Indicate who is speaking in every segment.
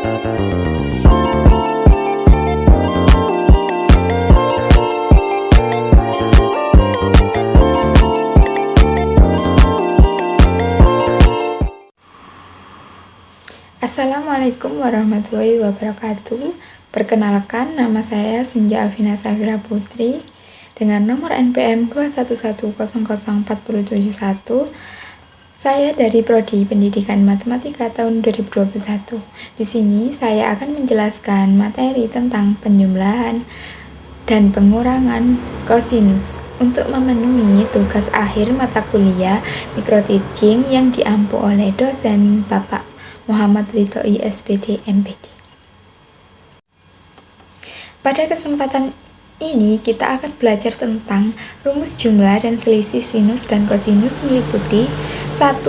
Speaker 1: Assalamualaikum warahmatullahi wabarakatuh. Perkenalkan, nama saya Senja Afina Safira Putri dengan nomor NPM 211004071. Saya dari Prodi Pendidikan Matematika tahun 2021. Di sini saya akan menjelaskan materi tentang penjumlahan dan pengurangan kosinus untuk memenuhi tugas akhir mata kuliah microteaching yang diampu oleh dosen Bapak Muhammad Ridhoi SPD MPD. Pada kesempatan ini kita akan belajar tentang rumus jumlah dan selisih sinus dan kosinus meliputi 1.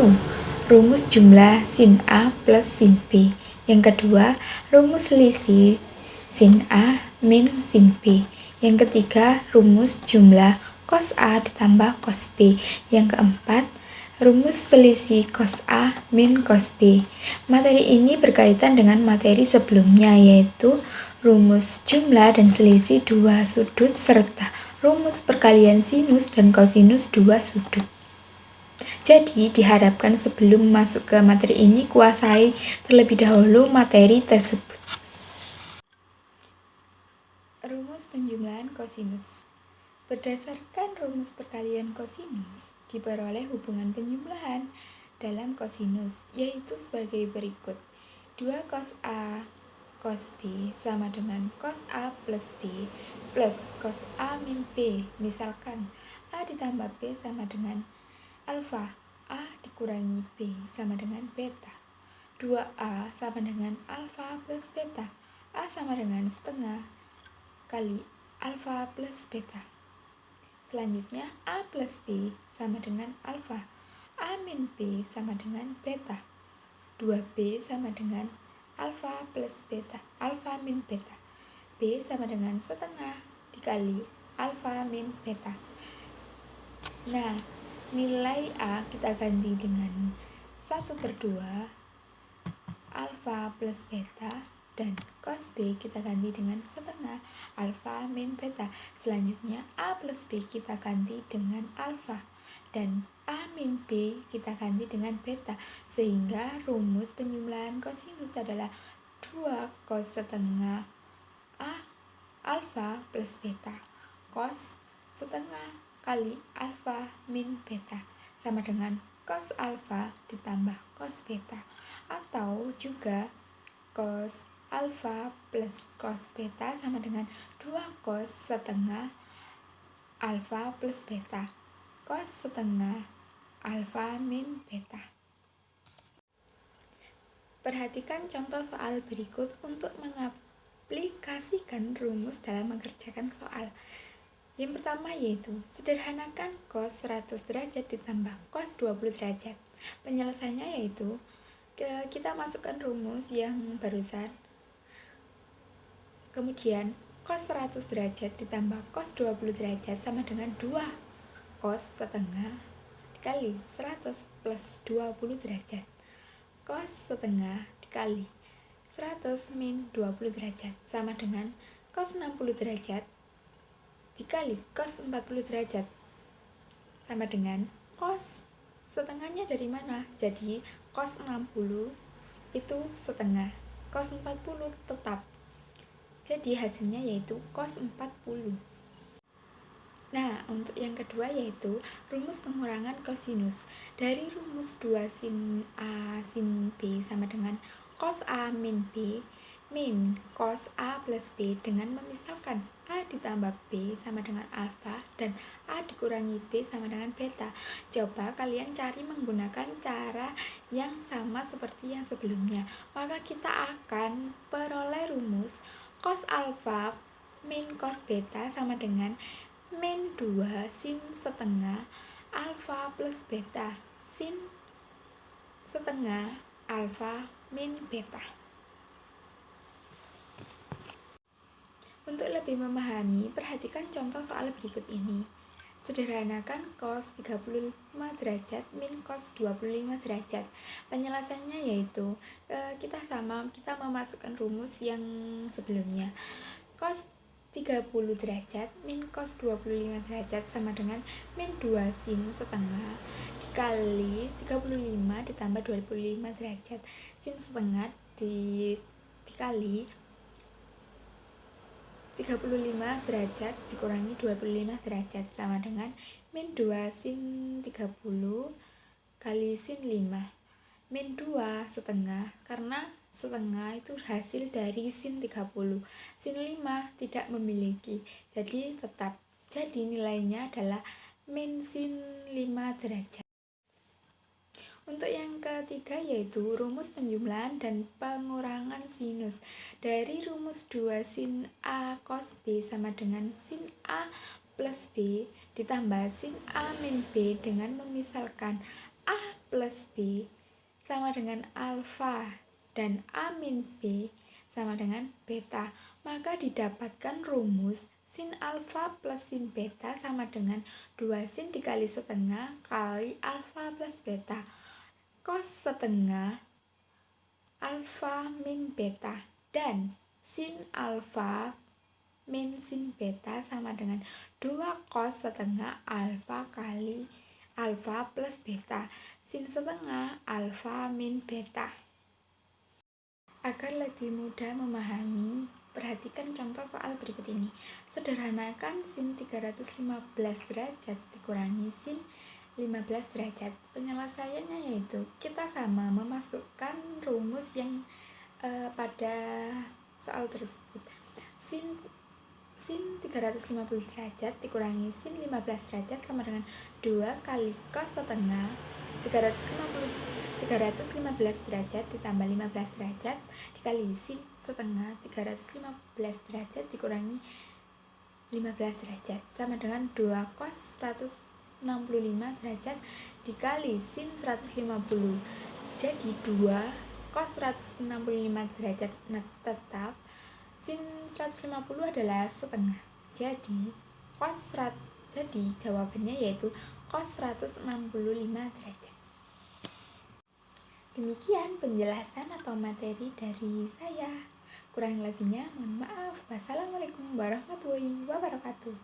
Speaker 1: Rumus jumlah sin A plus sin B. Yang kedua, rumus selisih sin A min sin B. Yang ketiga, rumus jumlah cos A ditambah cos B. Yang keempat, rumus selisih cos A min cos B. Materi ini berkaitan dengan materi sebelumnya, yaitu rumus jumlah dan selisih dua sudut serta rumus perkalian sinus dan kosinus dua sudut. Jadi, diharapkan sebelum masuk ke materi ini kuasai terlebih dahulu materi tersebut. Rumus penjumlahan kosinus. Berdasarkan rumus perkalian kosinus, diperoleh hubungan penjumlahan dalam kosinus, yaitu sebagai berikut. 2 cos A cos B sama dengan cos A plus B plus cos A min B. Misalkan A ditambah B sama dengan alfa, A dikurangi B sama dengan beta. 2A sama dengan alfa plus beta. A sama dengan setengah kali alfa plus beta. Selanjutnya, A plus B sama dengan alfa. A min B sama dengan beta. 2B sama dengan alfa plus beta, alfa min beta. B sama dengan setengah dikali alfa min beta. Nah, nilai A kita ganti dengan 1/2 alfa plus beta, dan cos B kita ganti dengan setengah alfa min beta. Selanjutnya A plus B kita ganti dengan alfa dan A min B kita ganti dengan beta, sehingga rumus penjumlahan kosinus adalah 2 cos setengah A alfa plus beta cos setengah kali alfa min beta sama dengan cos alfa ditambah cos beta, atau juga cos alfa plus cos beta sama dengan 2 cos setengah alfa plus beta cos setengah alfa min beta. Perhatikan contoh soal berikut untuk mengaplikasikan rumus dalam mengerjakan soal. Yang pertama yaitu sederhanakan cos 100 derajat ditambah cos 20 derajat. Penyelesaiannya yaitu kita masukkan rumus yang barusan. Kemudian cos 100 derajat ditambah cos 20 derajat sama dengan 2 cos setengah dikali 100 plus 20 derajat. Cos setengah dikali 100 min 20 derajat sama dengan cos 60 derajat dikali cos 40 derajat sama dengan cos setengahnya dari mana? Jadi cos 60 itu setengah, cos 40 tetap. Jadi hasilnya yaitu cos 40. Nah, untuk yang kedua yaitu rumus pengurangan kosinus. Dari rumus 2 sin A sin B sama dengan cos A min B min cos A plus B dengan memisahkan A ditambah B sama dengan alfa dan A dikurangi B sama dengan beta. Coba kalian cari menggunakan cara yang sama seperti yang sebelumnya. Maka kita akan peroleh rumus cos alfa min cos beta sama dengan min 2 sin setengah alfa plus beta sin setengah alfa min beta. Untuk lebih memahami, perhatikan contoh soal berikut ini. Sederhanakan cos 35 derajat min cos 25 derajat. Penyelesaiannya yaitu kita memasukkan rumus yang sebelumnya. Cos 30 derajat min cos 25 derajat sama dengan min 2 sin setengah dikali 35 ditambah 25 derajat. Sin setengah dikali 35 derajat dikurangi 25 derajat sama dengan min 2 sin 30 kali sin 5. Min 2 setengah, karena setengah itu hasil dari sin 30. Sin 5 tidak memiliki, jadi tetap. Jadi nilainya adalah min sin 5 derajat. Untuk yang ketiga yaitu rumus penjumlahan dan pengurangan sinus. Dari rumus 2 sin A cos B sama dengan sin A plus B ditambah sin A min B dengan memisalkan A plus B sama dengan alfa dan A min B sama dengan beta. Maka didapatkan rumus sin alfa plus sin beta sama dengan 2 sin dikali setengah kali alfa plus beta. Cos setengah alfa min beta dan sin alfa min sin beta sama dengan 2 cos setengah alfa kali alfa plus beta sin setengah alfa min beta. Agar lebih mudah memahami, perhatikan contoh soal berikut ini. Sederhanakan sin 315 derajat dikurangi sin 15 derajat. Penyelesaiannya yaitu kita sama memasukkan rumus yang pada soal tersebut. Sin 350 derajat dikurangi sin 15 derajat sama dengan 2 kali cos setengah 315 derajat ditambah 15 derajat dikali sin setengah 315 derajat dikurangi 15 derajat sama dengan 2 cos 165 derajat dikali sin 150. Jadi 2 cos 165 derajat tetap, sin 150 adalah setengah. Jadi jawabannya yaitu cos 165 derajat. Demikian penjelasan atau materi dari saya. Kurang lebihnya mohon maaf. Wassalamualaikum warahmatullahi wabarakatuh.